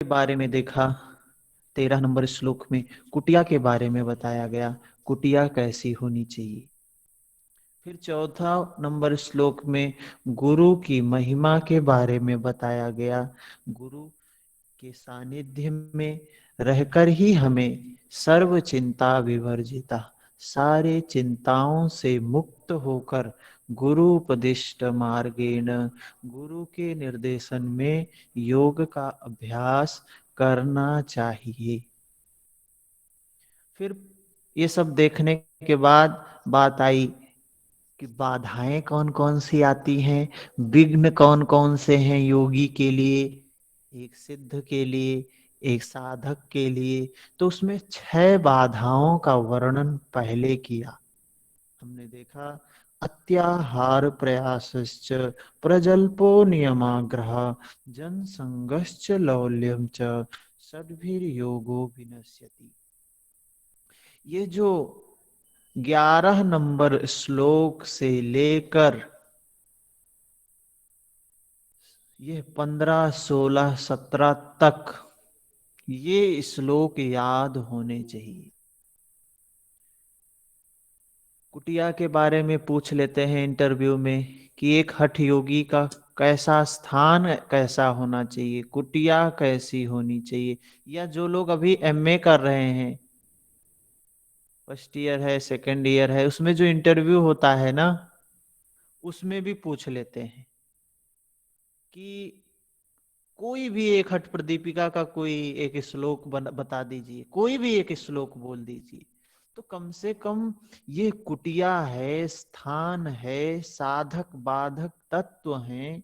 के बारे में देखा। 13 नंबर श्लोक में कुटिया के बारे में बताया गया, कुटिया कैसी होनी चाहिए। फिर चौथा नंबर श्लोक में गुरु की महिमा के बारे में बताया गया। गुरु के सानिध्य में रहकर ही हमें सर्व चिंता विवर्जिता, सारे चिंताओं से मुक्त होकर गुरु उपदिष्ट मार्गेण, गुरु के निर्देशन में योग का अभ्यास करना चाहिए। फिर ये सब देखने के बाद बात आई कि बाधाएं कौन कौन सी आती हैं, विघ्न कौन कौन से हैं योगी के लिए, एक सिद्ध के लिए, एक साधक के लिए। तो उसमें 6 बाधाओं का वर्णन पहले किया। हमने देखा अत्याहार प्रयासश्च प्रजल्पो नियमाग्रह जन संगश्च लौल्यम च सद्भिर्योगो विनश्यति। ये जो 11 नंबर श्लोक से लेकर ये 15, 16, 17 तक ये श्लोक याद होने चाहिए। कुटिया के बारे में पूछ लेते हैं इंटरव्यू में कि एक हठ योगी का कैसा स्थान, कैसा होना चाहिए, कुटिया कैसी होनी चाहिए। या जो लोग अभी एमए कर रहे हैं, फर्स्ट ईयर है, सेकेंड ईयर है, उसमें जो इंटरव्यू होता है ना, उसमें भी पूछ लेते हैं कि कोई भी एक हठ प्रदीपिका का कोई एक श्लोक बता दीजिए, कोई भी एक श्लोक बोल दीजिए। तो कम से कम ये कुटिया है, स्थान है, साधक बाधक तत्व हैं,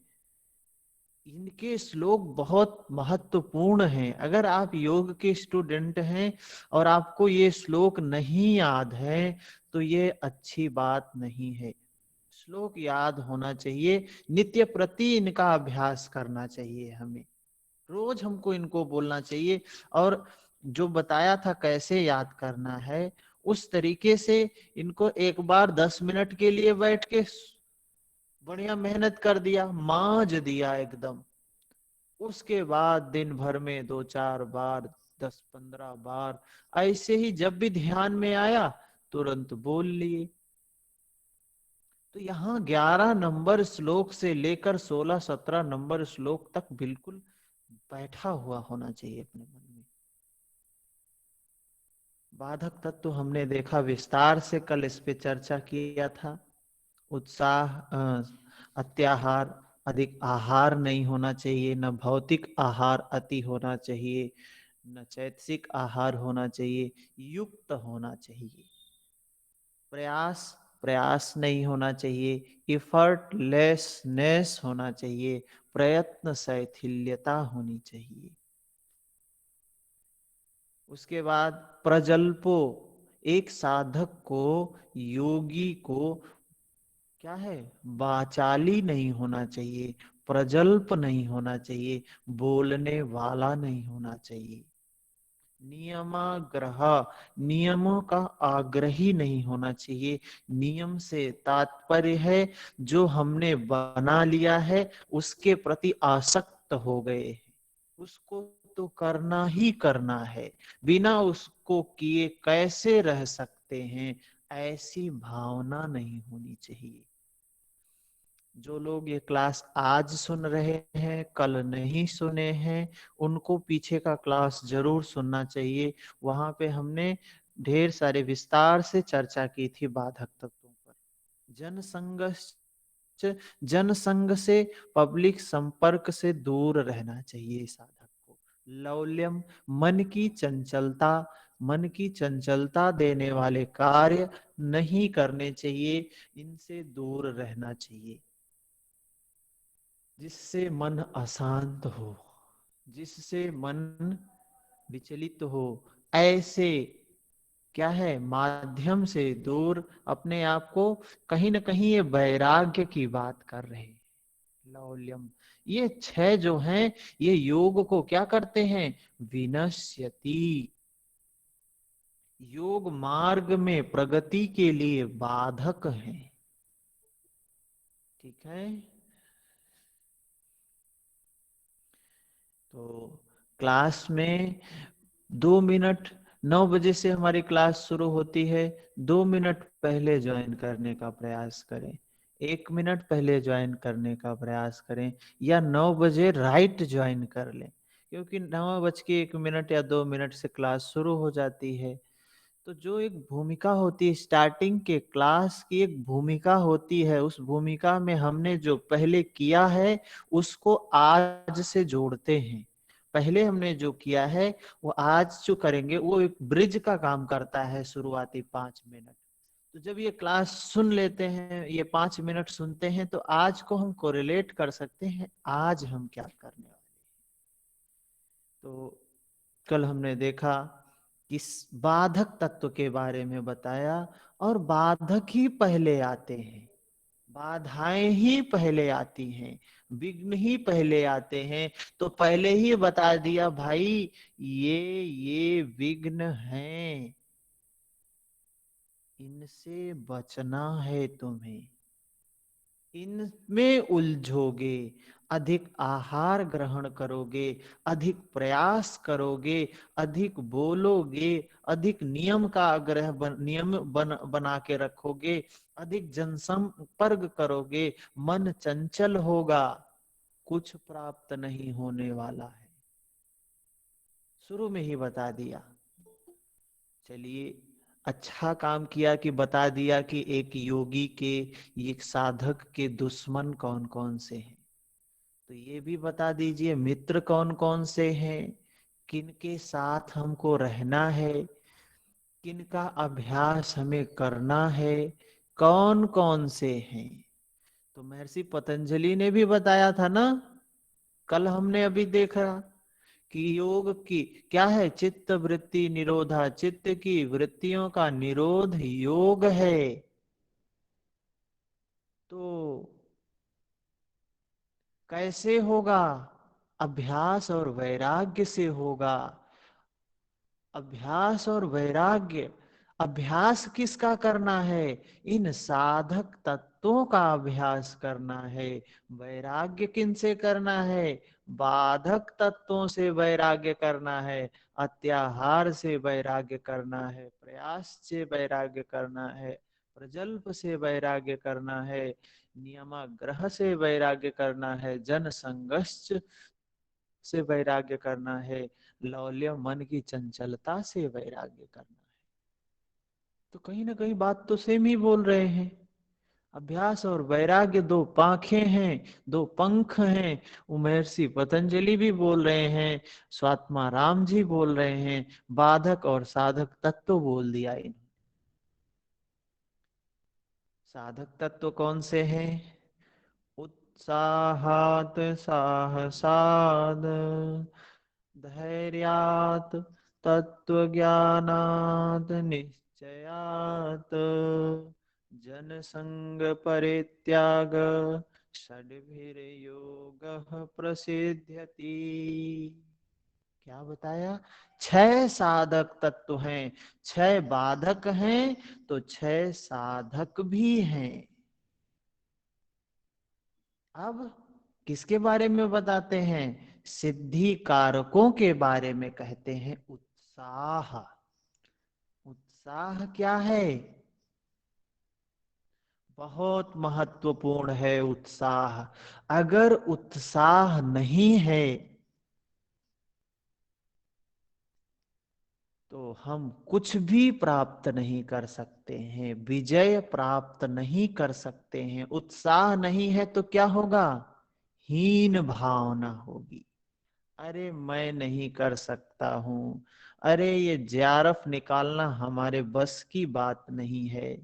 इनके श्लोक बहुत महत्वपूर्ण हैं। अगर आप योग के स्टूडेंट हैं और आपको ये श्लोक नहीं याद है तो ये अच्छी बात नहीं है। श्लोक याद होना चाहिए, नित्य प्रति इनका अभ्यास करना चाहिए हमें, रोज हमको इनको बोलना चाहिए। और जो बताया था कैसे याद करना है, उस तरीके से इनको एक बार 10 मिनट के लिए बैठ के बढ़िया मेहनत कर दिया, मांझ दिया एकदम। उसके बाद दिन भर में 2-4 बार, 10-15 बार ऐसे ही जब भी ध्यान में आया तुरंत बोल लिए। तो यहाँ 11 नंबर श्लोक से लेकर 16-17 नंबर श्लोक तक बिल्कुल बैठा हुआ होना चाहिए अपने मन में। बाधक तत्व तो हमने देखा विस्तार से, कल इस पे चर्चा किया था। उत्साह, अत्याहार, अधिक आहार नहीं होना चाहिए, न भौतिक आहार अति होना चाहिए, न चैतसिक आहार होना चाहिए, युक्त होना चाहिए। प्रयास प्रयास नहीं होना चाहिए, इफर्टलेसनेस होना चाहिए, प्रयत्न शैथिल्यता होनी चाहिए। उसके बाद प्रजल्पो, एक साधक को, योगी को क्या है, वाचाली नहीं होना चाहिए, प्रजल्प नहीं होना चाहिए, बोलने वाला नहीं होना चाहिए। नियमाग्रह, नियमों का आग्रही नहीं होना चाहिए। नियम से तात्पर्य है जो हमने बना लिया है उसके प्रति आसक्त हो गए, उसको तो करना ही करना है, बिना उसको किए कैसे रह सकते हैं, ऐसी भावना नहीं होनी चाहिए। जो लोग ये क्लास आज सुन रहे हैं, कल नहीं सुने हैं, उनको पीछे का क्लास जरूर सुनना चाहिए। वहां पे हमने ढेर सारे विस्तार से चर्चा की थी बाधक तत्वों पर। जनसंग, जनसंग से, पब्लिक संपर्क से दूर रहना चाहिए साधक को। लौल्यम, मन की चंचलता, मन की चंचलता देने वाले कार्य नहीं करने चाहिए, इनसे दूर रहना चाहिए। जिससे मन अशांत हो, जिससे मन विचलित हो, ऐसे क्या है माध्यम से दूर, अपने आप को कहीं ना कहीं ये वैराग्य की बात कर रहे हैं। लौल्यम, ये 6 जो हैं ये योग को क्या करते हैं, विनश्यति, योग मार्ग में प्रगति के लिए बाधक हैं। ठीक है, तो क्लास में 2 मिनट, 9 बजे से हमारी क्लास शुरू होती है, 2 मिनट पहले ज्वाइन करने का प्रयास करें, 1 मिनट पहले ज्वाइन करने का प्रयास करें, या 9 बजे राइट ज्वाइन कर लें, क्योंकि 9 बज के 1 मिनट या 2 मिनट से क्लास शुरू हो जाती है। तो जो एक भूमिका होती है स्टार्टिंग के क्लास की, एक भूमिका होती है, उस भूमिका में हमने जो पहले किया है उसको आज से जोड़ते हैं। पहले हमने जो किया है वो आज जो करेंगे वो एक ब्रिज का काम करता है, शुरुआती 5 मिनट। तो जब ये क्लास सुन लेते हैं, ये 5 मिनट सुनते हैं, तो आज को हम कोरिलेट कर सकते हैं आज हम क्या करने वाले। तो कल हमने देखा कि बाधक तत्व के बारे में बताया, और बाधक ही पहले आते हैं, बाधाएं ही पहले आती हैं, विघ्न ही पहले आते हैं। तो पहले ही बता दिया भाई, ये विघ्न हैं, इनसे बचना है तुम्हें, इनमें उलझोगे, अधिक आहार ग्रहण करोगे, अधिक प्रयास करोगे, अधिक बोलोगे, अधिक नियम का आग्रह नियम बना के रखोगे, अधिक जनसंपर्क करोगे, मन चंचल होगा, कुछ प्राप्त नहीं होने वाला है। शुरू में ही बता दिया। चलिए, अच्छा काम किया कि बता दिया कि एक योगी के, एक साधक के दुश्मन कौन कौन से हैं। तो ये भी बता दीजिए मित्र कौन कौन से हैं, किनके साथ हमको रहना है, किनका अभ्यास हमें करना है, कौन कौन से हैं। तो महर्षि पतंजलि ने भी बताया था ना, कल हमने अभी देखा कि योग की क्या है, चित्त वृत्ति निरोधा, चित्त की वृत्तियों का निरोध योग है। तो कैसे होगा, अभ्यास और वैराग्य से होगा। अभ्यास और वैराग्य, अभ्यास किसका करना है, इन साधक तत्वों का अभ्यास करना है। वैराग्य किनसे करना है, बाधक तत्वों से वैराग्य करना है, अत्याहार से वैराग्य करना है, प्रयास से वैराग्य करना है, प्रजल्प से वैराग्य करना है, नियमाग्रह से वैराग्य करना है, जन संघर्ष से वैराग्य करना है, लौल्य मन की चंचलता से वैराग्य करना है। तो कहीं ना कहीं बात तो सेम ही बोल रहे हैं। अभ्यास और वैराग्य दो पांखें हैं, दो पंख हैं। महर्षि पतंजलि भी बोल रहे हैं, स्वात्मा राम जी बोल रहे हैं, बाधक और साधक तत्व बोल दिया इन। साधक तत्व कौन से हैं, उत्साहात साहसाद, धैर्यात् तत्वज्ञानात् निश्चयात्, जनसंग परित्याग षड्भिर्योगः प्रसिद्ध्यति। क्या बताया, 6 साधक तत्व हैं, 6 बाधक हैं, तो 6 साधक भी हैं। अब किसके बारे में बताते हैं, सिद्धि कारकों के बारे में कहते हैं। उत्साह, उत्साह क्या है, बहुत महत्वपूर्ण है उत्साह। अगर उत्साह नहीं है तो हम कुछ भी प्राप्त नहीं कर सकते हैं, विजय प्राप्त नहीं कर सकते हैं। उत्साह नहीं है तो क्या होगा, हीन भावना होगी। अरे मैं नहीं कर सकता हूँ, अरे ये जेआरएफ निकालना हमारे बस की बात नहीं है,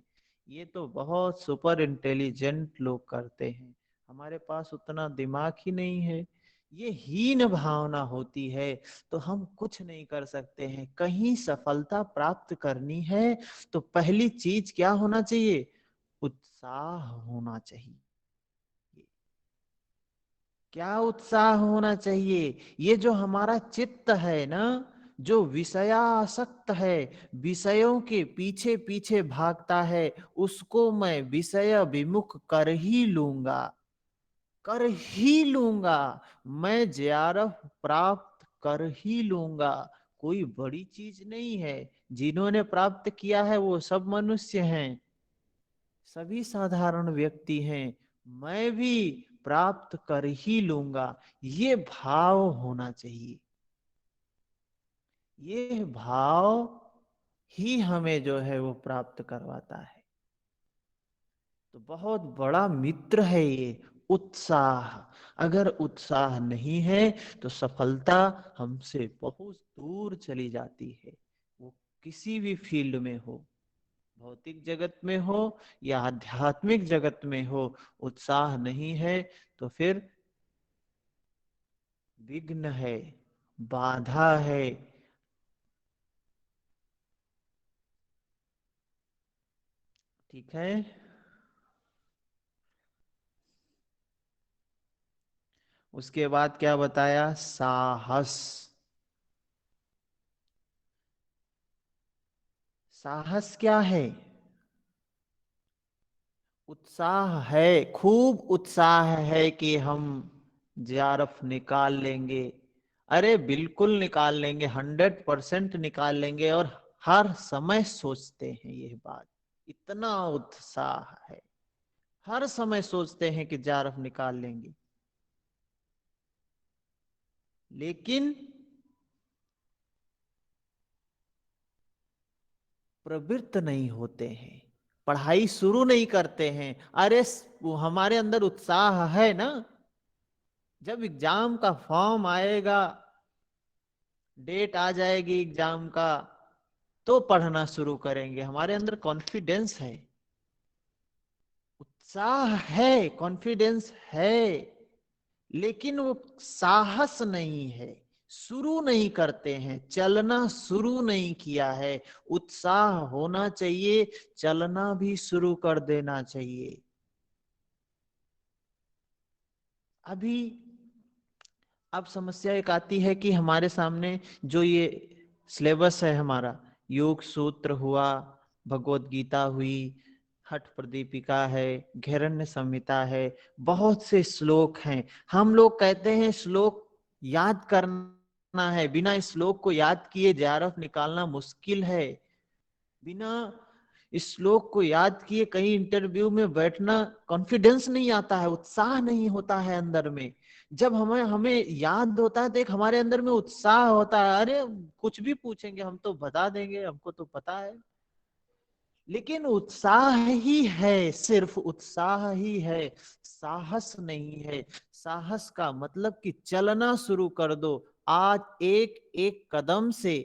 ये तो बहुत सुपर इंटेलिजेंट लोग करते हैं, हमारे पास उतना दिमाग ही नहीं है। ये हीन भावना होती है, तो हम कुछ नहीं कर सकते हैं। कहीं सफलता प्राप्त करनी है तो पहली चीज क्या होना चाहिए, उत्साह होना चाहिए। क्या उत्साह होना चाहिए, ये जो हमारा चित्त है ना, जो विषयासक्त है, विषयों के पीछे पीछे भागता है, उसको मैं विषय विमुख कर ही लूंगा, कर ही लूंगा। मैं जेआरएफ प्राप्त कर ही लूंगा। कोई बड़ी चीज नहीं है। जिन्होंने प्राप्त किया है वो सब मनुष्य हैं, सभी साधारण व्यक्ति हैं। मैं भी प्राप्त कर ही लूंगा। ये भाव होना चाहिए। ये भाव ही हमें जो है वो प्राप्त करवाता है। तो बहुत बड़ा मित्र है ये उत्साह। अगर उत्साह नहीं है तो सफलता हमसे बहुत दूर चली जाती है। वो किसी भी फील्ड में हो, भौतिक जगत में हो या आध्यात्मिक जगत में हो, उत्साह नहीं है तो फिर विघ्न है, बाधा है। ठीक है। उसके बाद क्या बताया? साहस। साहस क्या है? उत्साह है, खूब उत्साह है कि हम जेआरएफ निकाल लेंगे। अरे बिल्कुल निकाल लेंगे, 100% निकाल लेंगे। और हर समय सोचते हैं ये बात, इतना उत्साह है, हर समय सोचते हैं कि जेआरएफ निकाल लेंगे। लेकिन प्रवृत्त नहीं होते हैं, पढ़ाई शुरू नहीं करते हैं। अरे वो हमारे अंदर उत्साह है ना, जब एग्जाम का फॉर्म आएगा, डेट आ जाएगी एग्जाम का, तो पढ़ना शुरू करेंगे। हमारे अंदर कॉन्फिडेंस है, उत्साह है, कॉन्फिडेंस है, लेकिन वो साहस नहीं है। शुरू नहीं करते हैं, चलना शुरू नहीं किया है। उत्साह होना चाहिए, चलना भी शुरू कर देना चाहिए। अभी अब समस्या एक आती है कि हमारे सामने जो ये सिलेबस है हमारा, योग सूत्र हुआ, भगवत गीता हुई, हठ प्रदीपिका है, घेरण्य संहिता है, बहुत से श्लोक हैं। हम लोग कहते हैं श्लोक याद करना है, बिना इस श्लोक को याद किए जेआरएफ निकालना मुश्किल है। बिना इस श्लोक को याद किए कहीं इंटरव्यू में बैठना, कॉन्फिडेंस नहीं आता है, उत्साह नहीं होता है अंदर में। जब हमें हमें याद होता है तो एक हमारे अंदर में उत्साह होता है, अरे कुछ भी पूछेंगे हम तो बता देंगे, हमको तो पता है। लेकिन उत्साह ही है, सिर्फ उत्साह ही है, साहस नहीं है। साहस का मतलब कि चलना शुरू कर दो। आज एक एक कदम से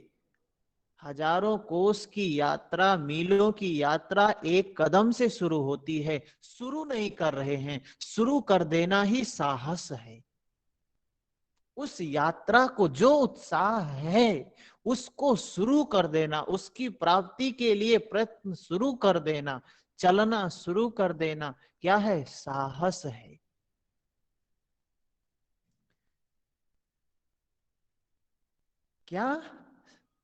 हजारों कोस की यात्रा, मीलों की यात्रा एक कदम से शुरू होती है। शुरू नहीं कर रहे हैं, शुरू कर देना ही साहस है। उस यात्रा को, जो उत्साह है उसको शुरू कर देना, उसकी प्राप्ति के लिए प्रयत्न शुरू कर देना, चलना शुरू कर देना, क्या है? साहस है। क्या?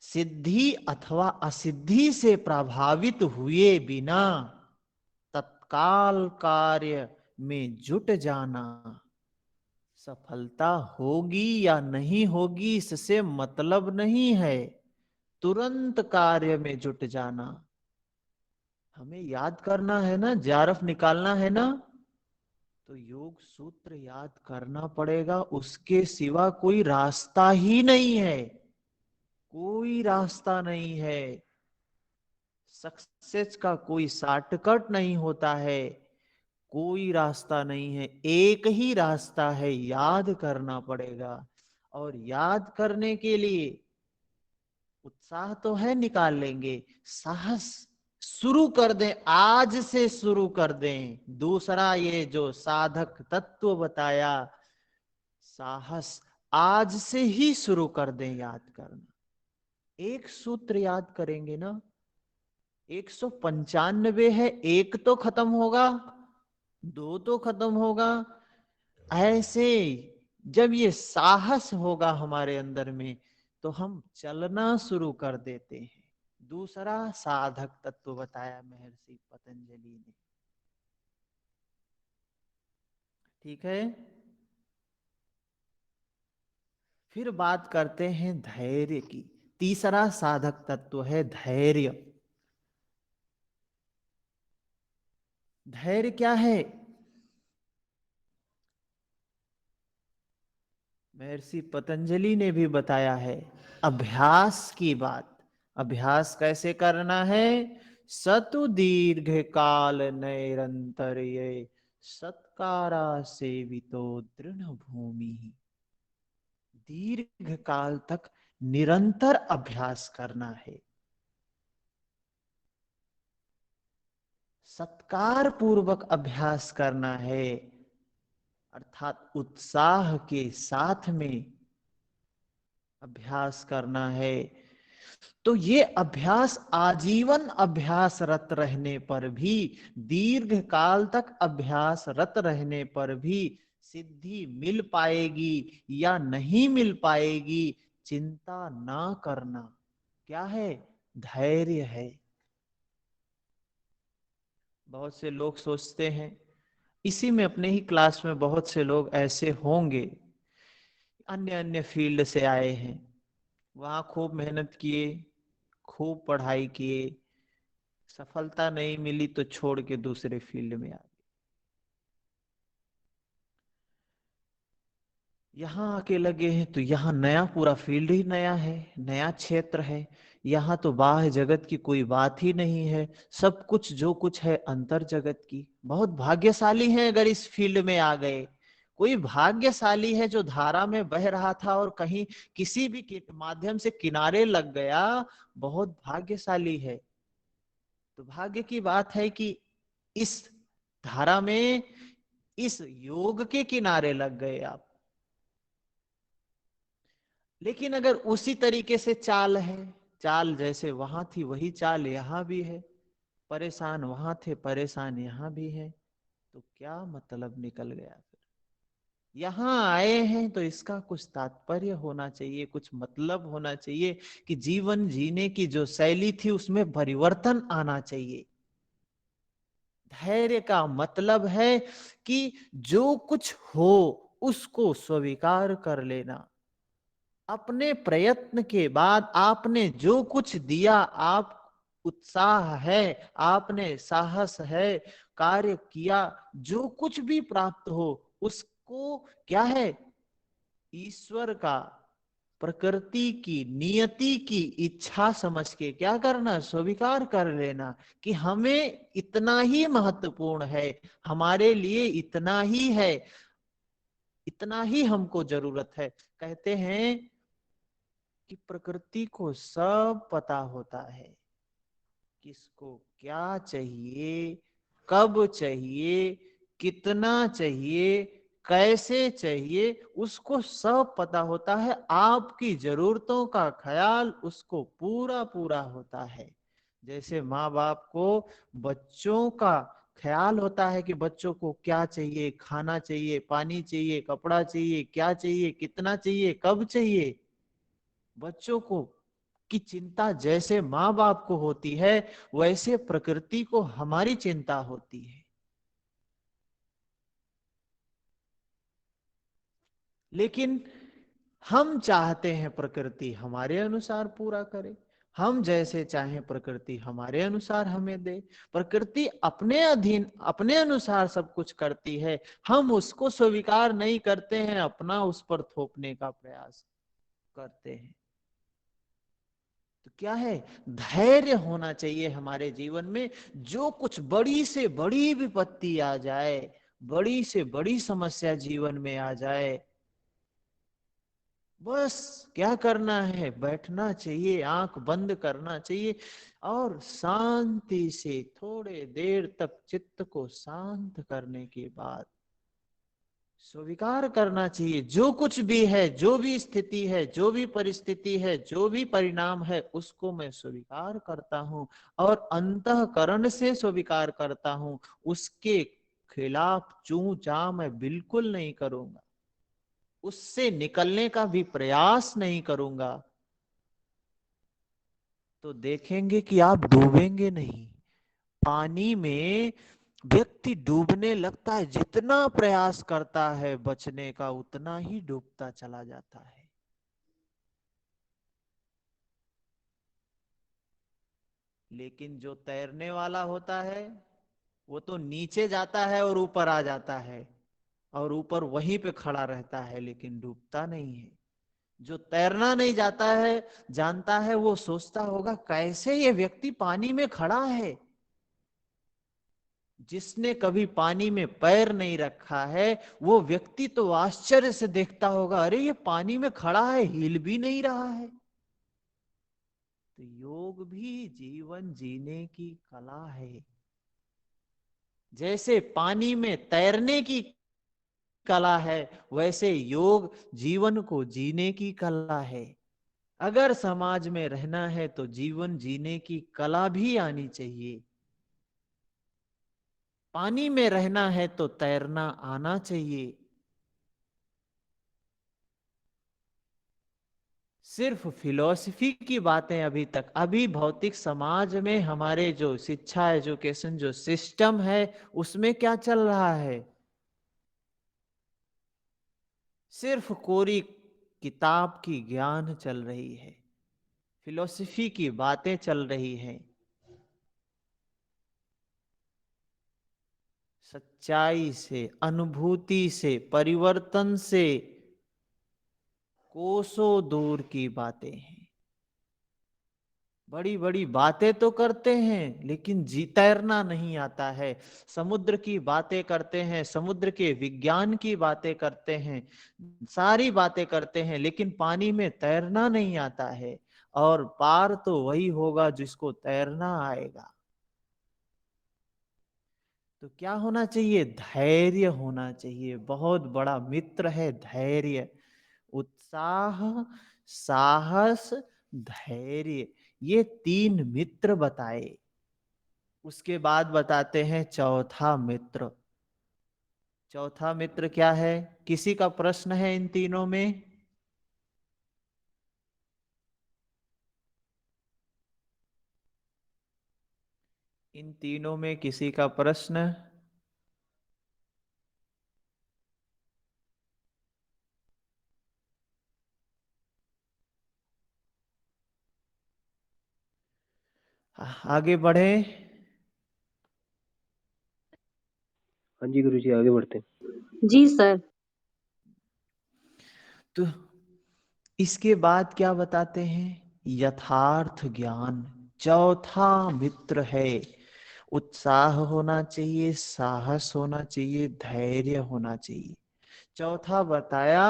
सिद्धि अथवा असिद्धि से प्रभावित हुए बिना तत्काल कार्य में जुट जाना। सफलता होगी या नहीं होगी इससे मतलब नहीं है, तुरंत कार्य में जुट जाना। हमें याद करना है ना, जेआरएफ निकालना है ना, तो योग सूत्र याद करना पड़ेगा, उसके सिवा कोई रास्ता ही नहीं है। कोई रास्ता नहीं है। सक्सेस का कोई शॉर्टकट नहीं होता है। कोई रास्ता नहीं है, एक ही रास्ता है, याद करना पड़ेगा। और याद करने के लिए उत्साह तो है, निकाल लेंगे, साहस शुरू कर दें, आज से शुरू कर दें। दूसरा ये जो साधक तत्व बताया, साहस, आज से ही शुरू कर दें याद करना। एक सूत्र याद करेंगे ना, 195 है, एक तो खत्म होगा, दो तो खत्म होगा। ऐसे जब ये साहस होगा हमारे अंदर में, तो हम चलना शुरू कर देते हैं। दूसरा साधक तत्व बताया महर्षि पतंजलि ने। ठीक है। फिर बात करते हैं धैर्य की। तीसरा साधक तत्व है धैर्य। धैर्य क्या है? महर्षि पतंजलि ने भी बताया है, अभ्यास की बात। अभ्यास कैसे करना है? सतु दीर्घ काल निरंतर ये सत्कारा सेवितो दृढ़ भूमि। दीर्घ काल तक निरंतर अभ्यास करना है, सत्कार पूर्वक अभ्यास करना है, अर्थात उत्साह के साथ में अभ्यास करना है। तो ये अभ्यास आजीवन अभ्यासरत रहने पर भी, दीर्घ काल तक अभ्यासरत रहने पर भी सिद्धि मिल पाएगी या नहीं मिल पाएगी, चिंता ना करना। क्या है? धैर्य है। बहुत से लोग सोचते हैं, इसी में अपने ही क्लास में बहुत से लोग ऐसे होंगे, अन्य अन्य फील्ड से आए हैं, वहां खूब मेहनत किए, खूब पढ़ाई किए, सफलता नहीं मिली तो छोड़ के दूसरे फील्ड में आ गए। यहाँ आके लगे हैं तो यहाँ नया पूरा फील्ड ही नया है, नया क्षेत्र है। यहाँ तो बाह्य जगत की कोई बात ही नहीं है, सब कुछ जो कुछ है अंतर जगत की। बहुत भाग्यशाली है अगर इस फील्ड में आ गए। कोई भाग्यशाली है जो धारा में बह रहा था और कहीं किसी भी माध्यम से किनारे लग गया, बहुत भाग्यशाली है। तो भाग्य की बात है कि इस धारा में, इस योग के किनारे लग गए आप। लेकिन अगर उसी तरीके से चाल है, चाल जैसे वहां थी वही चाल यहां भी है, परेशान वहां थे परेशान यहां भी है, तो क्या मतलब निकल गया फिर? यहां आए हैं तो इसका कुछ तात्पर्य होना चाहिए, कुछ मतलब होना चाहिए कि जीवन जीने की जो शैली थी उसमें परिवर्तन आना चाहिए। धैर्य का मतलब है कि जो कुछ हो उसको स्वीकार कर लेना। अपने प्रयत्न के बाद आपने जो कुछ दिया, आप उत्साह है, आपने साहस है, कार्य किया, जो कुछ भी प्राप्त हो उसको क्या है, ईश्वर का, प्रकृति की, नियति की इच्छा समझ के क्या करना, स्वीकार कर लेना कि हमें इतना ही महत्वपूर्ण है, हमारे लिए इतना ही है, इतना ही हमको जरूरत है। कहते हैं कि प्रकृति को सब पता होता है, किसको क्या चाहिए, कब चाहिए, कितना चाहिए, कैसे चाहिए, उसको सब पता होता है। आपकी जरूरतों का ख्याल उसको पूरा पूरा होता है। जैसे माँ बाप को बच्चों का ख्याल होता है कि बच्चों को क्या चाहिए, खाना चाहिए, पानी चाहिए, कपड़ा चाहिए, क्या चाहिए, कितना चाहिए, कब चाहिए, बच्चों को की चिंता जैसे माँ बाप को होती है, वैसे प्रकृति को हमारी चिंता होती है। लेकिन हम चाहते हैं प्रकृति हमारे अनुसार पूरा करे, हम जैसे चाहें प्रकृति हमारे अनुसार हमें दे। प्रकृति अपने अधीन अपने अनुसार सब कुछ करती है, हम उसको स्वीकार नहीं करते हैं, अपना उस पर थोपने का प्रयास करते हैं। तो क्या है, धैर्य होना चाहिए हमारे जीवन में। जो कुछ बड़ी से बड़ी विपत्ति आ जाए, बड़ी से बड़ी समस्या जीवन में आ जाए, बस क्या करना है, बैठना चाहिए, आंख बंद करना चाहिए और शांति से थोड़े देर तक चित्त को शांत करने के बाद स्वीकार करना चाहिए, जो कुछ भी है, जो भी स्थिति है, जो भी परिस्थिति है, जो भी परिणाम है, उसको मैं स्वीकार करता हूं और अंतःकरण से स्वीकार करता हूं। उसके खिलाफ चूं चां मैं बिल्कुल नहीं करूंगा, उससे निकलने का भी प्रयास नहीं करूंगा। तो देखेंगे कि आप डूबेंगे नहीं। पानी में व्यक्ति डूबने लगता है, जितना प्रयास करता है बचने का उतना ही डूबता चला जाता है। लेकिन जो तैरने वाला होता है वो तो नीचे जाता है और ऊपर आ जाता है, और ऊपर वहीं पे खड़ा रहता है, लेकिन डूबता नहीं है। जो तैरना नहीं जाता है, जानता है, वो सोचता होगा कैसे ये व्यक्ति पानी में खड़ा है। जिसने कभी पानी में पैर नहीं रखा है, वो व्यक्ति तो आश्चर्य से देखता होगा, अरे ये पानी में खड़ा है, हिल भी नहीं रहा है। तो योग भी जीवन जीने की कला है। जैसे पानी में तैरने की कला है, वैसे योग जीवन को जीने की कला है। अगर समाज में रहना है तो जीवन जीने की कला भी आनी चाहिए। पानी में रहना है तो तैरना आना चाहिए। सिर्फ फिलॉसफी की बातें अभी भौतिक समाज में हमारे जो शिक्षा एजुकेशन जो सिस्टम है, उसमें क्या चल रहा है? सिर्फ कोरी किताब की ज्ञान चल रही है, फिलॉसफी की बातें चल रही हैं। सच्चाई से, अनुभूति से, परिवर्तन से कोसों दूर की बातें हैं। बड़ी बड़ी बातें तो करते हैं, लेकिन जी तैरना नहीं आता है। समुद्र की बातें करते हैं, समुद्र के विज्ञान की बातें करते हैं, सारी बातें करते हैं, लेकिन पानी में तैरना नहीं आता है। और पार तो वही होगा जिसको तैरना आएगा। तो क्या होना चाहिए? धैर्य होना चाहिए। बहुत बड़ा मित्र है धैर्य। उत्साह, साहस, धैर्य, ये तीन मित्र बताए। उसके बाद बताते हैं चौथा मित्र। चौथा मित्र क्या है? किसी का प्रश्न है इन तीनों में? इन तीनों में किसी का प्रश्न? आगे बढ़े। हाँ जी गुरु जी, आगे बढ़ते हैं। जी सर। तो इसके बाद क्या बताते हैं? यथार्थ ज्ञान। चौथा मित्र है। उत्साह होना चाहिए, साहस होना चाहिए, धैर्य होना चाहिए। चौथा बताया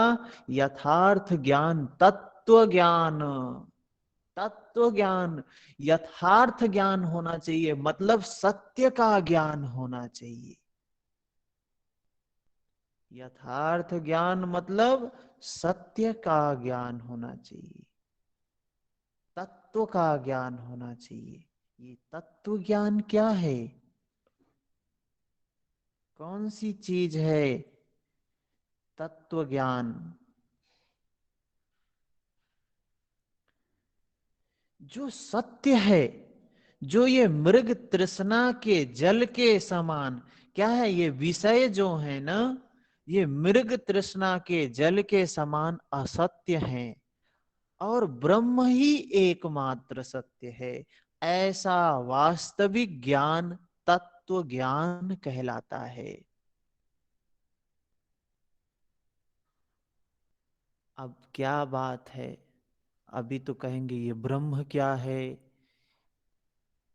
यथार्थ ज्ञान, तत्व ज्ञान। तत्व ज्ञान, यथार्थ ज्ञान होना चाहिए, मतलब सत्य का ज्ञान होना चाहिए। यथार्थ ज्ञान मतलब सत्य का ज्ञान होना चाहिए, तत्व का ज्ञान होना चाहिए। ये तत्व ज्ञान क्या है? कौन सी चीज है तत्व ज्ञान? जो सत्य है, जो ये मृग तृष्णा के जल के समान। क्या है? ये विषय जो है ना, ये मृग तृष्णा के जल के समान असत्य हैं, और ब्रह्म ही एकमात्र सत्य है। ऐसा वास्तविक ज्ञान तत्व ज्ञान कहलाता है। अब क्या बात है? अभी तो कहेंगे ये ब्रह्म क्या है,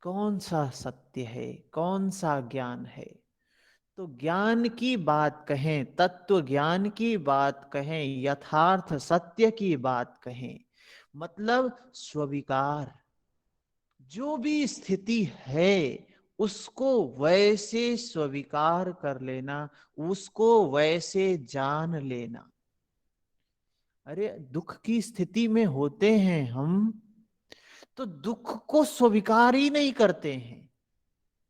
कौन सा सत्य है, कौन सा ज्ञान है? तो ज्ञान की बात कहें, तत्व ज्ञान की बात कहें, यथार्थ सत्य की बात कहें, मतलब स्वीकार। जो भी स्थिति है उसको वैसे स्वीकार कर लेना, उसको वैसे जान लेना। अरे दुख की स्थिति में होते हैं हम, तो दुख को स्वीकार ही नहीं करते हैं।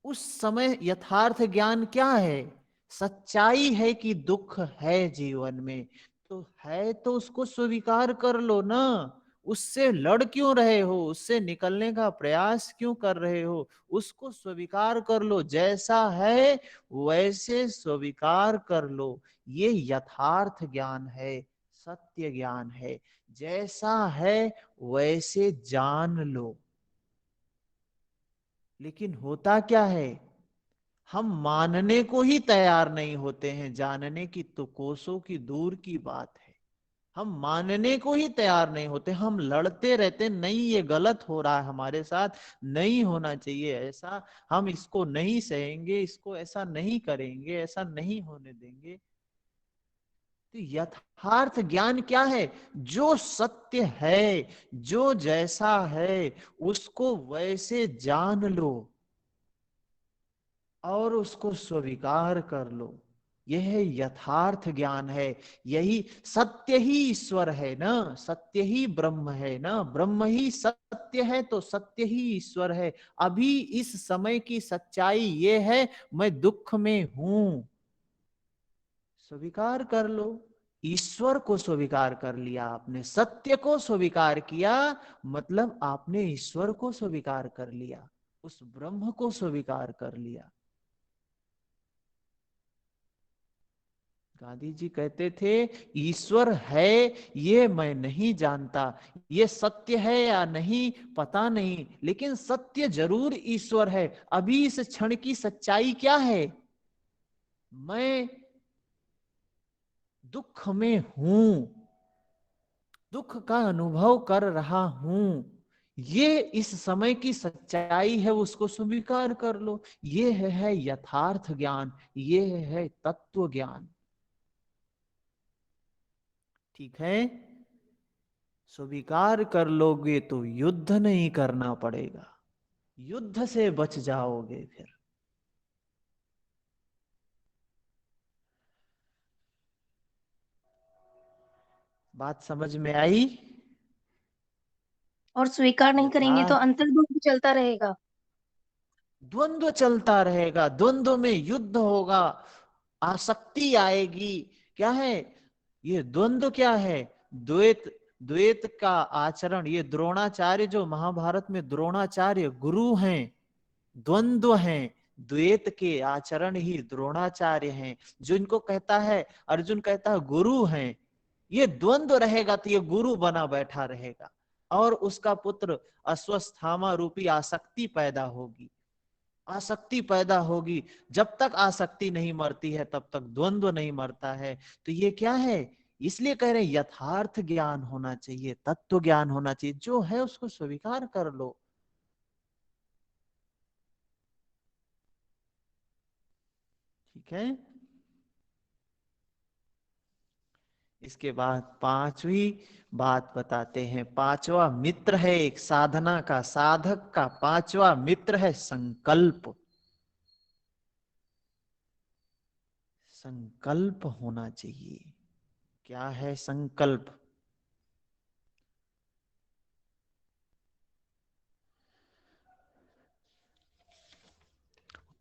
उस समय यथार्थ ज्ञान क्या है? सच्चाई है कि दुख है जीवन में, तो है तो उसको स्वीकार कर लो ना। उससे लड़ क्यों रहे हो? उससे निकलने का प्रयास क्यों कर रहे हो? उसको स्वीकार कर लो, जैसा है वैसे स्वीकार कर लो। ये यथार्थ ज्ञान है, सत्य ज्ञान है। जैसा है वैसे जान लो। लेकिन होता क्या है, हम मानने को ही तैयार नहीं होते हैं। जानने की तो कोसों की दूर की बात है। हम मानने को ही तैयार नहीं होते, हम लड़ते रहते, नहीं ये गलत हो रहा है हमारे साथ, नहीं होना चाहिए ऐसा, हम इसको नहीं सहेंगे, इसको ऐसा नहीं करेंगे, ऐसा नहीं होने देंगे। तो यथार्थ ज्ञान क्या है? जो सत्य है, जो जैसा है उसको वैसे जान लो और उसको स्वीकार कर लो। यह यथार्थ ज्ञान है। यही सत्य ही ईश्वर है ना, सत्य ही ब्रह्म है ना, ब्रह्म ही सत्य है तो सत्य ही ईश्वर है। अभी इस समय की सच्चाई ये है, मैं दुख में हूं, स्वीकार कर लो। ईश्वर को स्वीकार कर लिया आपने, सत्य को स्वीकार किया, मतलब आपने ईश्वर को स्वीकार कर लिया, उस ब्रह्म को स्वीकार कर लिया। गांधी जी कहते थे, ईश्वर है ये मैं नहीं जानता, ये सत्य है या नहीं पता नहीं, लेकिन सत्य जरूर ईश्वर है। अभी इस क्षण की सच्चाई क्या है? मैं दुख में हूं, दुख का अनुभव कर रहा हूं। ये इस समय की सच्चाई है, उसको स्वीकार कर लो। ये है यथार्थ ज्ञान, ये है तत्व ज्ञान। ठीक है, स्वीकार कर लोगे तो युद्ध नहीं करना पड़ेगा, युद्ध से बच जाओगे फिर। बात समझ में आई? और स्वीकार नहीं करेंगे तो यथार्थ अंतर्द्वंद चलता रहेगा। द्वंद्व चलता रहेगा, द्वंद्व में युद्ध होगा, आसक्ति आएगी। क्या है ये द्वंद्व? क्या है? द्वैत, द्वैत का आचरण। ये द्रोणाचार्य जो महाभारत में द्रोणाचार्य गुरु हैं, द्वंद्व हैं, द्वैत के आचरण ही द्रोणाचार्य हैं। जो इनको कहता है, अर्जुन कहता है गुरु हैं, ये द्वंद्व रहेगा तो ये गुरु बना बैठा रहेगा, और उसका पुत्र अश्वस्थामा रूपी आसक्ति पैदा होगी, आसक्ति पैदा होगी। जब तक आसक्ति नहीं मरती है तब तक द्वंद्व नहीं मरता है। तो ये क्या है? इसलिए कह रहे हैं यथार्थ ज्ञान होना चाहिए, तत्व ज्ञान होना चाहिए, जो है उसको स्वीकार कर लो। ठीक है, इसके बाद पांचवी बात बताते हैं। पांचवा मित्र है एक साधना का, साधक का पांचवा मित्र है संकल्प। संकल्प होना चाहिए। क्या है संकल्प?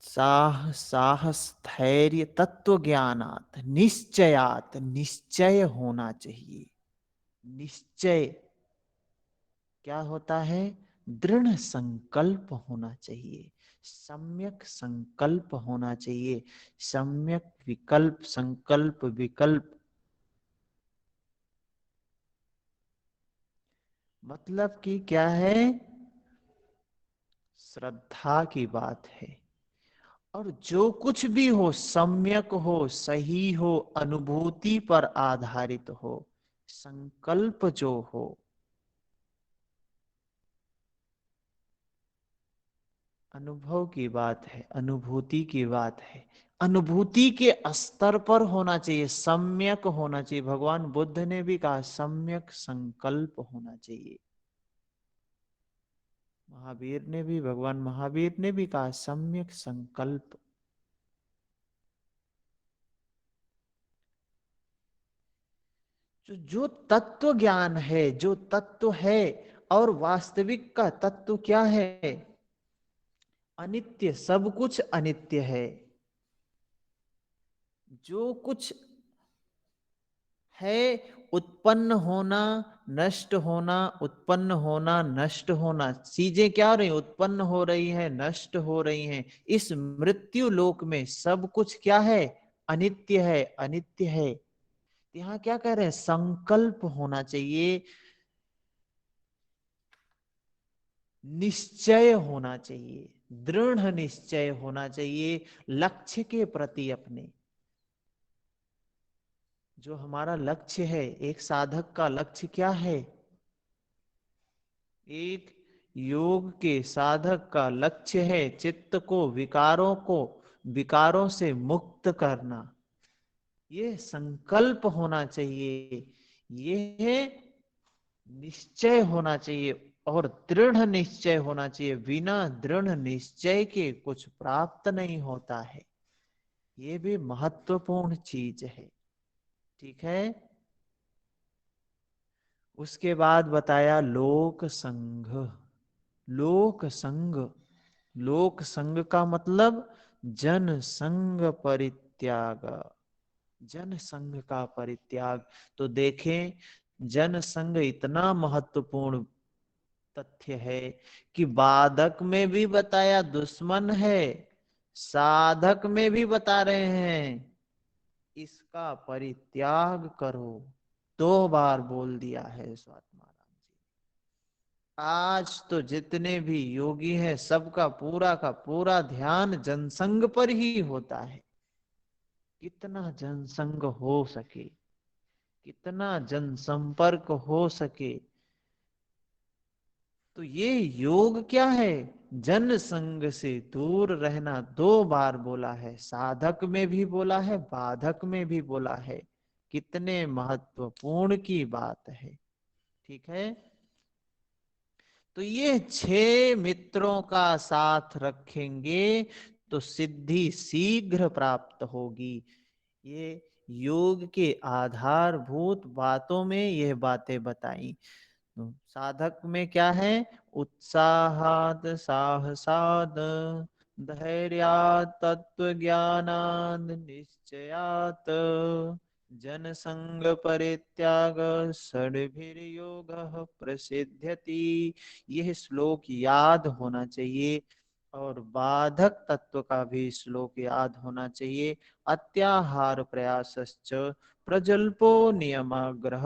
साहस धैर्य तत्व ज्ञानात निश्चयात, निश्चय होना चाहिए। निश्चय क्या होता है? दृढ़ संकल्प होना चाहिए, सम्यक संकल्प होना चाहिए, सम्यक विकल्प, संकल्प विकल्प। मतलब कि क्या है? श्रद्धा की बात है। और जो कुछ भी हो सम्यक हो, सही हो, अनुभूति पर आधारित हो, संकल्प जो हो, अनुभव की बात है, अनुभूति की बात है, अनुभूति के स्तर पर होना चाहिए, सम्यक होना चाहिए। भगवान बुद्ध ने भी कहा सम्यक संकल्प होना चाहिए। महावीर ने भी, भगवान महावीर ने भी कहा सम्यक संकल्प। जो तत्व ज्ञान है, जो तत्व है, और वास्तविक का तत्व क्या है? अनित्य, सब कुछ अनित्य है। जो कुछ है, उत्पन्न होना, नष्ट होना, उत्पन्न होना, नष्ट होना, चीजें क्या हो रही? उत्पन्न हो रही है, नष्ट हो रही हैं। इस मृत्यु लोक में सब कुछ क्या है? अनित्य है, अनित्य है। यहाँ क्या कह रहे हैं? संकल्प होना चाहिए, निश्चय होना चाहिए। दृढ़ निश्चय होना चाहिए लक्ष्य के प्रति अपने। जो हमारा लक्ष्य है, एक साधक का लक्ष्य क्या है? एक योग के साधक का लक्ष्य है चित्त को, विकारों से मुक्त करना। ये संकल्प होना चाहिए, ये निश्चय होना चाहिए और दृढ़ निश्चय होना चाहिए। बिना दृढ़ निश्चय के कुछ प्राप्त नहीं होता है। ये भी महत्वपूर्ण चीज है। ठीक है। उसके बाद बताया लोक संघ। लोक संघ, लोक संघ का मतलब जन संग परित्याग। जन संघ का परित्याग। तो देखें, जन संघ इतना महत्वपूर्ण तथ्य है कि बाधक में भी बताया दुश्मन है, साधक में भी बता रहे हैं इसका परित्याग करो। 2 बार बोल दिया है स्वात्मा राम जी। आज तो जितने भी योगी हैं सबका पूरा का पूरा ध्यान जनसंग पर ही होता है। कितना जनसंग हो सके, कितना जनसंपर्क हो सके। तो ये योग क्या है? जन संग से दूर रहना। 2 बार बोला है, साधक में भी बोला है, बाधक में भी बोला है। कितने महत्वपूर्ण की बात है। ठीक है। तो ये 6 मित्रों का साथ रखेंगे तो सिद्धि शीघ्र प्राप्त होगी। ये योग के आधारभूत बातों में यह बातें बताई। साधक में क्या है? उत्साहाद साहसाद धैर्यात् तत्व ज्ञानाद निश्चयात जन संग परित्याग षड्भिर्योग प्रसिद्ध्यति। यह श्लोक याद होना चाहिए और बाधक तत्व का भी श्लोक याद होना चाहिए। अत्याहार प्रयासश्च प्रजल्पो नियमाग्रह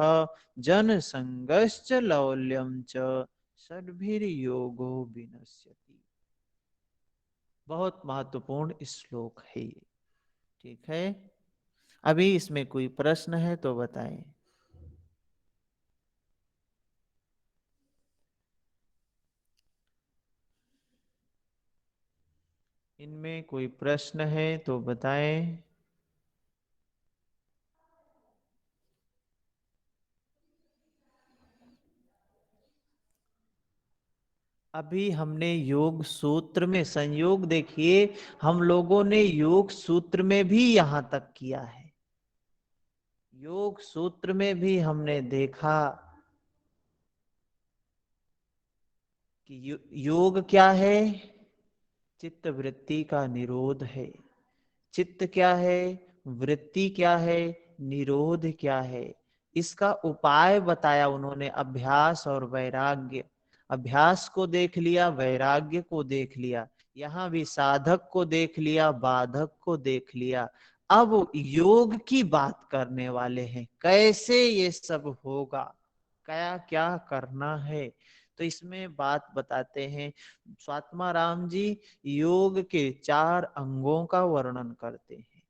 जन संगश्च लौल्यम च षड्भिर्योगो विनश्यति। बहुत महत्वपूर्ण श्लोक है ये। ठीक है। अभी इसमें कोई प्रश्न है तो बताएं। इनमें कोई प्रश्न है तो बताएं। अभी हमने योग सूत्र में संयोग, देखिए हम लोगों ने योग सूत्र में भी यहां तक किया है। योग सूत्र में भी हमने देखा कि योग क्या है? चित्त वृत्ति का निरोध है। चित्त क्या है? वृत्ति क्या है? निरोध क्या है? इसका उपाय बताया उन्होंने, अभ्यास और वैराग्य। अभ्यास को देख लिया, वैराग्य को देख लिया, यहाँ भी साधक को देख लिया, बाधक को देख लिया। अब योग की बात करने वाले हैं, कैसे ये सब होगा, क्या क्या करना है। तो इसमें बात बताते हैं स्वात्मा राम जी। योग के 4 अंगों का वर्णन करते हैं।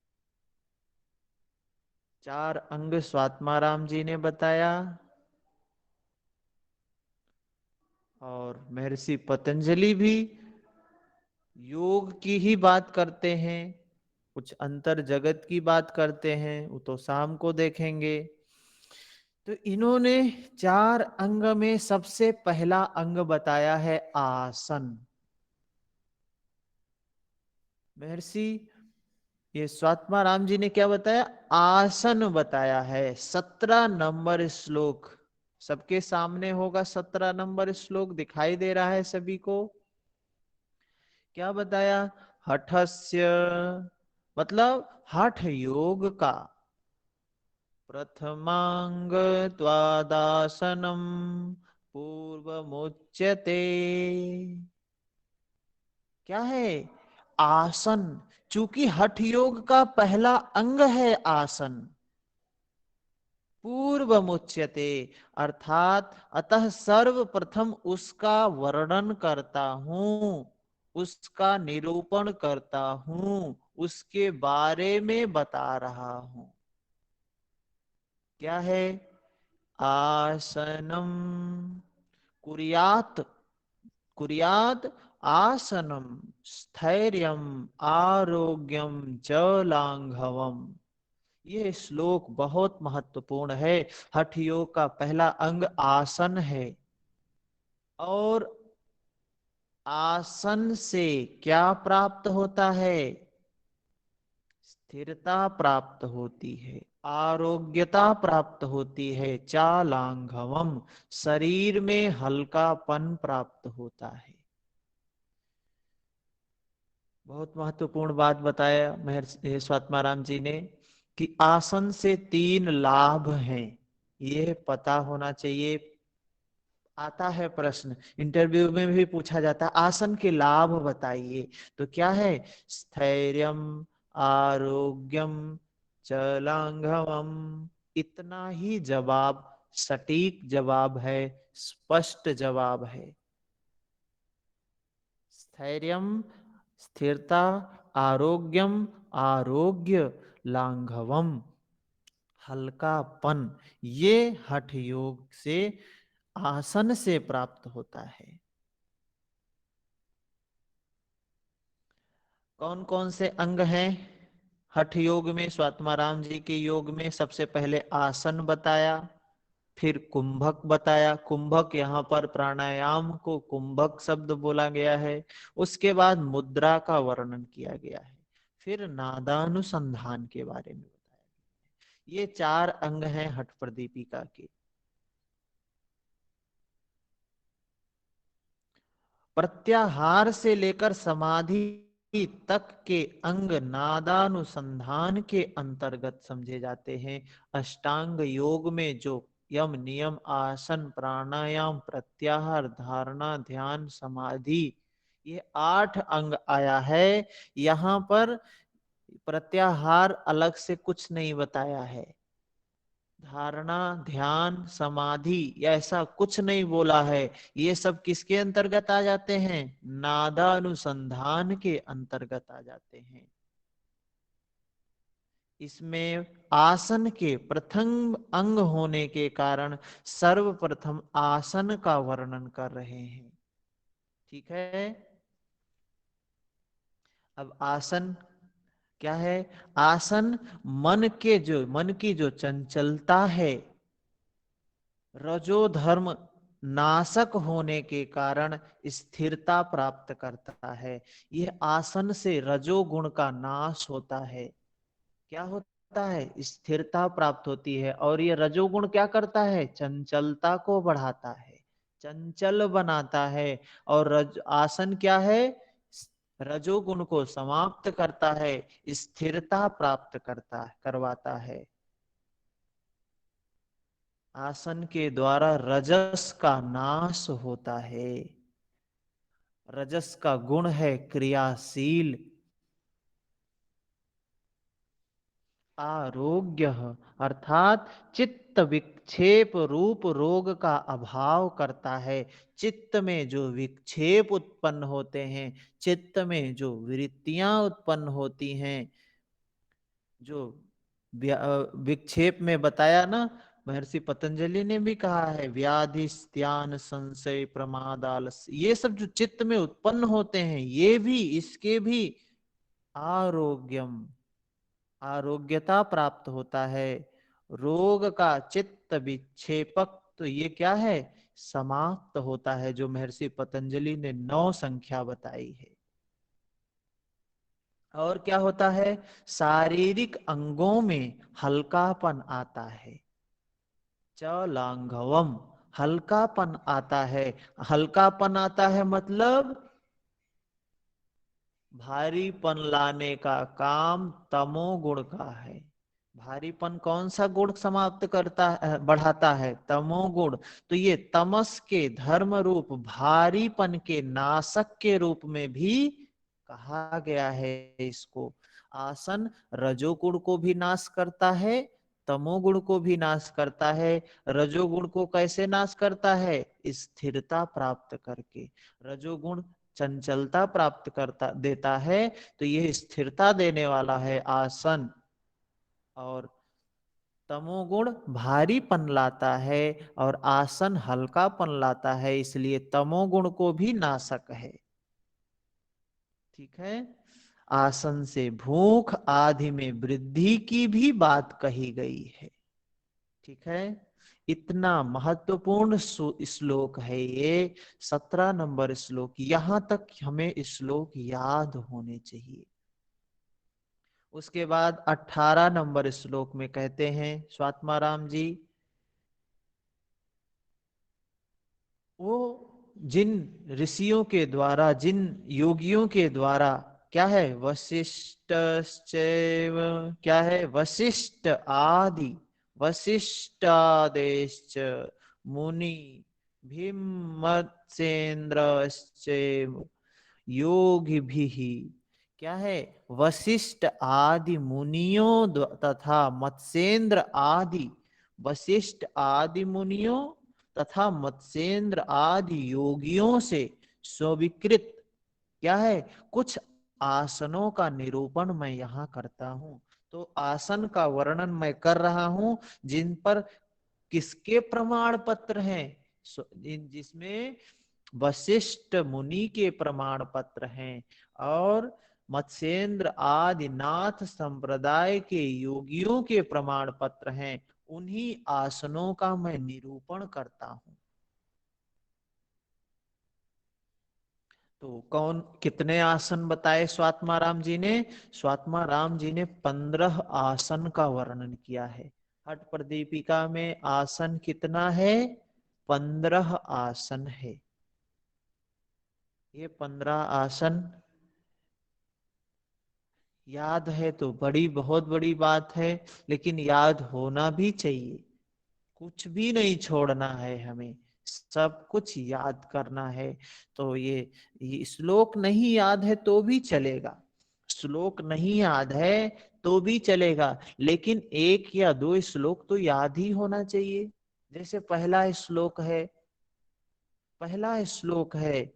4 अंग स्वात्मा राम जी ने बताया और महर्षि पतंजलि भी योग की ही बात करते हैं। कुछ अंतर जगत की बात करते हैं, वो तो शाम को देखेंगे। तो इन्होंने 4 अंग में सबसे पहला अंग बताया है आसन। महर्षि ये स्वात्मा राम जी ने क्या बताया? आसन बताया है। 17 नंबर श्लोक सबके सामने होगा। 17 नंबर श्लोक दिखाई दे रहा है सभी को। क्या बताया? हठस्य मतलब हठ योग का। प्रथमांग त्वादासनम पूर्वमुच्यते। क्या है? आसन। चूंकि हठ योग का पहला अंग है आसन। पूर्व मुच्यते अर्थात अतः सर्वप्रथम उसका वर्णन करता हूं, उसका निरूपण करता हूं, उसके बारे में बता रहा हूं। क्या है? आसनम कुर्यात, कुर्याद आसनम स्थैर्यम आरोग्यम च लांघवम। ये श्लोक बहुत महत्वपूर्ण है। हठ योग का पहला अंग आसन है, और आसन से क्या प्राप्त होता है? स्थिरता प्राप्त होती है, आरोग्यता प्राप्त होती है, चालांघवम शरीर में हल्कापन प्राप्त होता है। बहुत महत्वपूर्ण बात बताया महर्षि स्वात्माराम जी ने कि आसन से 3 लाभ हैं, ये पता होना चाहिए। आता है प्रश्न, इंटरव्यू में भी पूछा जाता है आसन के लाभ बताइए, तो क्या है? स्थैर्यम आरोग्यम चलांघवम। इतना ही जवाब, सटीक जवाब है, स्पष्ट जवाब है। स्थैर्यम स्थिरता, आरोग्यम आरोग्य, लांघवम हल्कापन, ये हठ योग से, आसन से प्राप्त होता है। कौन कौन से अंग हैं हठ योग में? स्वात्माराम जी के योग में सबसे पहले आसन बताया, फिर कुंभक बताया। कुंभक यहाँ पर प्राणायाम को कुंभक शब्द बोला गया है। उसके बाद मुद्रा का वर्णन किया गया है, फिर नादानुसंधान के बारे में बताया गया है। ये 4 अंग हैं हठ प्रदीपिका के। प्रत्याहार से लेकर समाधि तक के अंग नादानुसंधान के अंतर्गत समझे जाते हैं। अष्टांग योग में जो यम नियम आसन प्राणायाम प्रत्याहार धारणा ध्यान समाधि, ये 8 अंग आया है। यहाँ पर प्रत्याहार अलग से कुछ नहीं बताया है, धारणा ध्यान समाधि ऐसा कुछ नहीं बोला है। ये सब किसके अंतर्गत आ जाते हैं? नादानुसंधान के अंतर्गत आ जाते हैं। इसमें आसन के प्रथम अंग होने के कारण सर्वप्रथम आसन का वर्णन कर रहे हैं। ठीक है, अब आसन क्या है? आसन मन की जो चंचलता है, रजो धर्म नाशक होने के कारण स्थिरता प्राप्त करता है। यह आसन से रजोगुण का नाश होता है। क्या होता है? स्थिरता प्राप्त होती है। और ये रजोगुण क्या करता है? चंचलता को बढ़ाता है, चंचल बनाता है। और आसन क्या है? रजोगुण को समाप्त करता है, स्थिरता प्राप्त करवाता है। आसन के द्वारा रजस का नाश होता है। रजस का गुण है क्रियाशील। आरोग्य अर्थात चित्त विक्षेप रूप रोग का अभाव करता है। चित्त में जो विक्षेप उत्पन्न होते हैं, चित्त में जो वृत्तियां उत्पन्न होती हैं, जो विक्षेप में बताया ना, महर्षि पतंजलि ने भी कहा है व्याधि स्त्यान संशय प्रमाद आलस्य, ये सब जो चित्त में उत्पन्न होते हैं, ये भी इसके भी आरोग्यम आरोग्यता प्राप्त होता है। रोग का चित्त विक्षेपक, तो ये क्या है? समाप्त होता है, जो महर्षि पतंजलि ने 9 संख्या बताई है। और क्या होता है? शारीरिक अंगों में हल्कापन आता है। चलांघवम हल्कापन आता है। हल्कापन आता है मतलब भारीपन लाने का काम तमोगुण का है। भारीपन कौन सा गुण समाप्त करता है, बढ़ाता है? तमोगुण। तो ये तमस के धर्म रूप भारीपन के नाशक के रूप में भी कहा गया है इसको। आसन रजोगुण को भी नाश करता है, तमोगुण को भी नाश करता है। रजोगुण को कैसे नाश करता है? स्थिरता प्राप्त करके। रजोगुण चंचलता प्राप्त करता देता है, तो यह स्थिरता देने वाला है आसन। और तमोगुण भारीपन लाता है और आसन हल्कापन लाता है, इसलिए तमोगुण को भी नाशक है। ठीक है। आसन से भूख आदि में वृद्धि की भी बात कही गई है। ठीक है। इतना महत्वपूर्ण श्लोक है ये, 17 नंबर श्लोक। यहां तक हमें श्लोक याद होने चाहिए। उसके बाद 18 नंबर श्लोक में कहते हैं स्वात्माराम जी, वो जिन ऋषियों के द्वारा, जिन योगियों के द्वारा, क्या है, वशिष्ठ, क्या है, वशिष्ठ आदि, वशिष्ठादेश मुनि भीमसेन्द्र योगी भी, क्या है, वशिष्ठ आदि मुनियों तथा मत्स्येंद्र आदि, वशिष्ठ आदि मुनियों तथा मत्स्येंद्र आदि योगियों से स्वीकृत, क्या है, कुछ आसनों का निरूपण मैं यहाँ करता हूँ। तो आसन का वर्णन मैं कर रहा हूँ जिन पर किसके प्रमाण पत्र हैं, जिसमें वशिष्ठ मुनि के प्रमाण पत्र हैं और मत्स्येंद्र आदि नाथ संप्रदाय के योगियों के प्रमाण पत्र हैं। उन्हीं आसनों का मैं निरूपण करता हूं। तो कौन कितने आसन बताए स्वात्मा राम जी ने? स्वात्मा राम जी ने 15 आसन का वर्णन किया है। हट प्रदीपिका में आसन कितना है? 15 आसन है। ये 15 आसन याद है तो बहुत बड़ी बात है, लेकिन याद होना भी चाहिए। कुछ भी नहीं छोड़ना है, हमें सब कुछ याद करना है। तो ये श्लोक नहीं याद है तो भी चलेगा, श्लोक नहीं याद है तो भी चलेगा, लेकिन एक या दो श्लोक तो याद ही होना चाहिए। जैसे पहला श्लोक है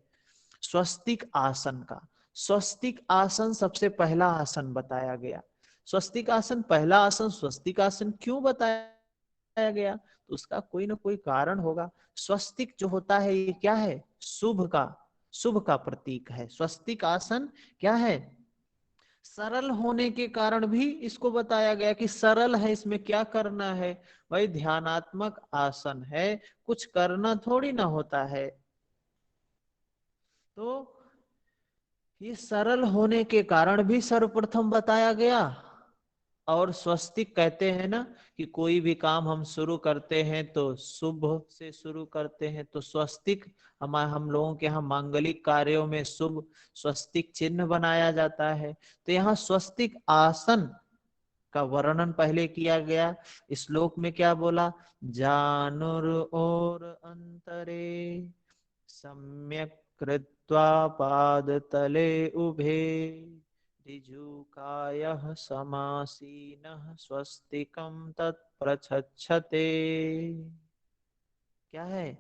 स्वस्तिक आसन का। स्वस्तिक आसन सबसे पहला आसन बताया गया। स्वस्तिक आसन पहला आसन स्वस्तिक आसन क्यों बताया गया? तो उसका कोई ना कोई कारण होगा। स्वस्तिक जो होता है ये क्या है? शुभ का प्रतीक है। स्वस्तिक आसन क्या है? सरल होने के कारण भी इसको बताया गया कि सरल है, इसमें क्या करना है भाई, ध्यानात्मक आसन है, कुछ करना थोड़ी ना होता है। तो ये सरल होने के कारण भी सर्वप्रथम बताया गया। और स्वस्तिक कहते हैं ना कि कोई भी काम हम शुरू करते हैं तो शुभ से शुरू करते हैं, तो स्वस्तिक हम लोगों के यहाँ मांगलिक कार्यों में शुभ स्वस्तिक चिन्ह बनाया जाता है। तो यहाँ स्वस्तिक आसन का वर्णन पहले किया गया। श्लोक में क्या बोला? जानुर और अंतरे सम्यक कृत्वा पादतले उभे ऋजुकायः समासीनः स्वस्तिकं तत्प्रछच्छते। क्या है?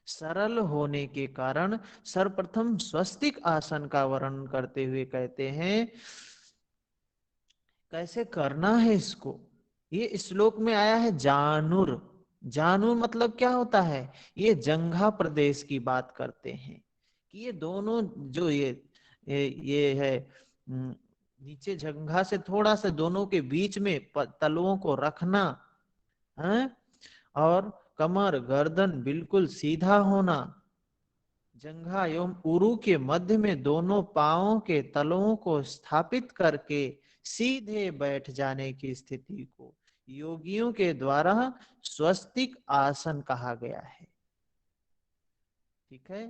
सरल होने के कारण सर्वप्रथम स्वस्तिक आसन का वर्णन करते हुए कहते हैं कैसे करना है इसको। ये श्लोक में आया है जानुर। जानुर मतलब क्या होता है? ये जंघा प्रदेश की बात करते हैं कि ये दोनों जो ये है, नीचे जंघा से थोड़ा सा दोनों के बीच में तलवों को रखना है, और कमर गर्दन बिल्कुल सीधा होना, जंघा एवं उरु के मध्य में दोनों पांवों के तलवों को स्थापित करके सीधे बैठ जाने की स्थिति को योगियों के द्वारा स्वस्तिक आसन कहा गया है। ठीक है।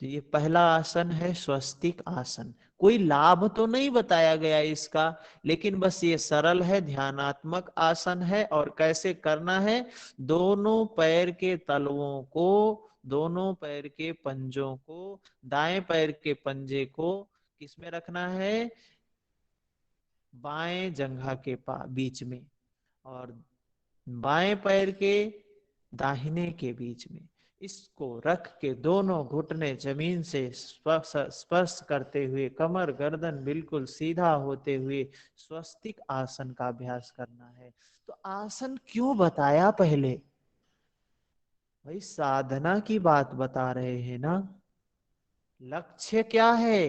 तो ये पहला आसन है स्वस्तिक आसन। कोई लाभ तो नहीं बताया गया इसका, लेकिन बस ये सरल है, ध्यानात्मक आसन है। और कैसे करना है? दोनों पैर के तलवों को, दोनों पैर के पंजों को, दाएं पैर के पंजे को किसमें रखना है? बाएं जंघा के बीच में, और बाएं पैर के दाहिने के बीच में। इसको रख के दोनों घुटने जमीन से स्पर्श करते हुए कमर गर्दन बिल्कुल सीधा होते हुए स्वस्तिक आसन का अभ्यास करना है। तो आसन क्यों बताया पहले? भाई साधना की बात बता रहे हैं ना। लक्ष्य क्या है?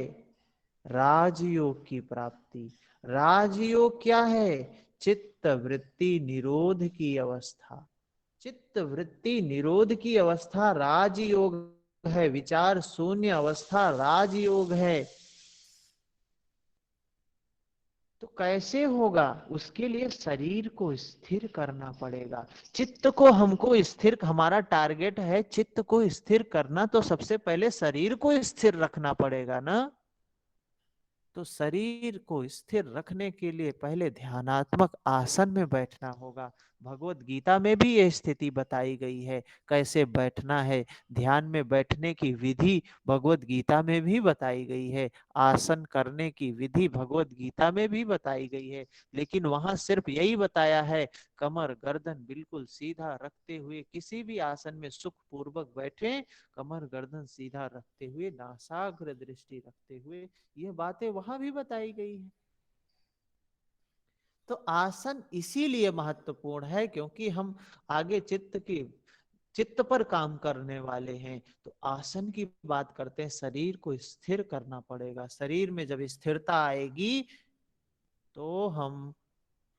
राजयोग की प्राप्ति। राजयोग क्या है? चित्त वृत्ति निरोध की अवस्था। चित्त वृत्ति निरोध की अवस्था राजयोग है। विचार शून्य अवस्था राजयोग है। तो कैसे होगा? उसके लिए शरीर को स्थिर करना पड़ेगा। चित्त को हमको स्थिर, हमारा टारगेट है चित्त को स्थिर करना, तो सबसे पहले शरीर को स्थिर रखना पड़ेगा ना। तो शरीर को स्थिर रखने के लिए पहले ध्यानात्मक आसन में बैठना होगा। भगवत गीता में भी यह स्थिति बताई गई है, कैसे बैठना है। ध्यान में बैठने की विधि भगवत गीता में भी बताई गई है। आसन करने की विधि भगवत गीता में भी बताई गई है। लेकिन वहां सिर्फ यही बताया है, कमर गर्दन बिल्कुल सीधा रखते हुए किसी भी आसन में सुख पूर्वक बैठे, कमर गर्दन सीधा रखते हुए नासाग्र दृष्टि रखते हुए, ये बातें वहां भी बताई गई है। तो आसन इसीलिए महत्वपूर्ण है क्योंकि हम आगे चित्त पर काम करने वाले हैं। तो आसन की बात करते हैं, शरीर को स्थिर करना पड़ेगा। शरीर में जब स्थिरता आएगी तो हम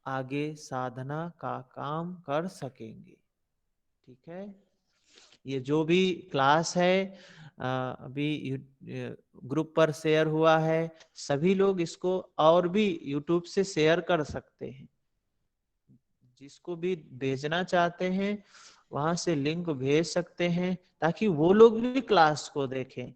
आगे साधना का काम कर सकेंगे। ठीक है। ये जो भी क्लास है अभी ग्रुप पर शेयर हुआ है, सभी लोग इसको और भी यूट्यूब से शेयर कर सकते हैं। जिसको भी भेजना चाहते हैं वहां से लिंक भेज सकते हैं, ताकि वो लोग भी क्लास को देखें।